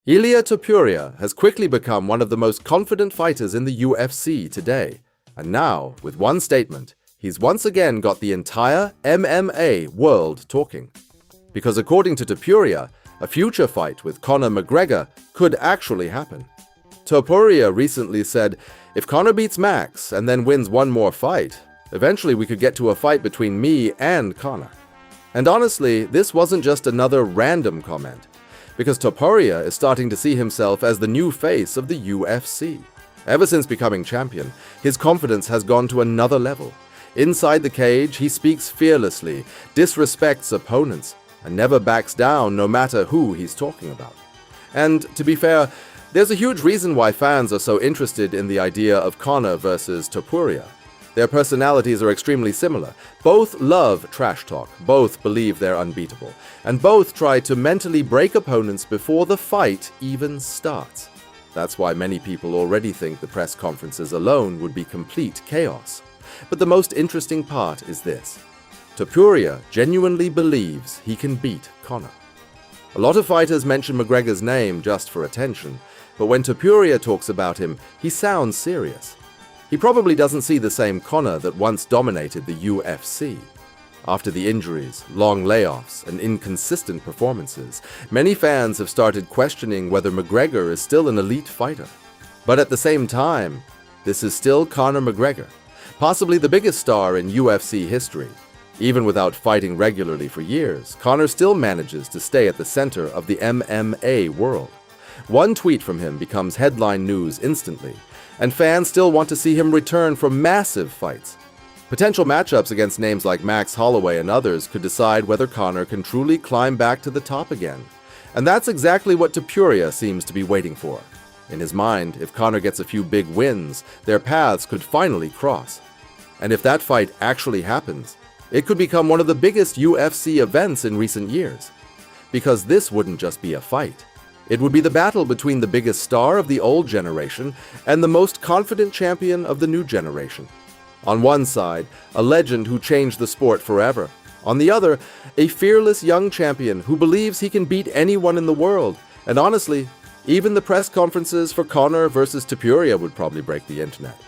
Ilia Topuria has quickly become one of the most confident fighters in the UFC today. And now, with one statement, he's once again got the entire MMA world talking. Because according to Topuria, a future fight with Conor McGregor could actually happen. Topuria recently said, if Conor beats Max and then wins one more fight, eventually we could get to a fight between me and Conor. And honestly, this wasn't just another random comment, because Topuria is starting to see himself as the new face of the UFC. Ever since becoming champion, his confidence has gone to another level. Inside the cage, he speaks fearlessly, disrespects opponents, and never backs down no matter who he's talking about. And to be fair, there's a huge reason why fans are so interested in the idea of Conor versus Topuria. Their personalities are extremely similar. Both love trash talk, both believe they're unbeatable, and both try to mentally break opponents before the fight even starts. That's why many people already think the press conferences alone would be complete chaos. But the most interesting part is this. Topuria genuinely believes he can beat Conor. A lot of fighters mention McGregor's name just for attention, but when Topuria talks about him, he sounds serious. He probably doesn't see the same Conor that once dominated the UFC. After the injuries, long layoffs, and inconsistent performances, many fans have started questioning whether McGregor is still an elite fighter. But at the same time, this is still Conor McGregor, possibly the biggest star in UFC history. Even without fighting regularly for years, Conor still manages to stay at the center of the MMA world. One tweet from him becomes headline news instantly, and fans still want to see him return for massive fights. Potential matchups against names like Max Holloway and others could decide whether Conor can truly climb back to the top again. And that's exactly what Topuria seems to be waiting for. In his mind, if Conor gets a few big wins, their paths could finally cross. And if that fight actually happens, it could become one of the biggest UFC events in recent years. Because this wouldn't just be a fight. It would be the battle between the biggest star of the old generation and the most confident champion of the new generation. On one side, a legend who changed the sport forever. On the other, a fearless young champion who believes he can beat anyone in the world. And honestly, even the press conferences for Conor versus Topuria would probably break the internet.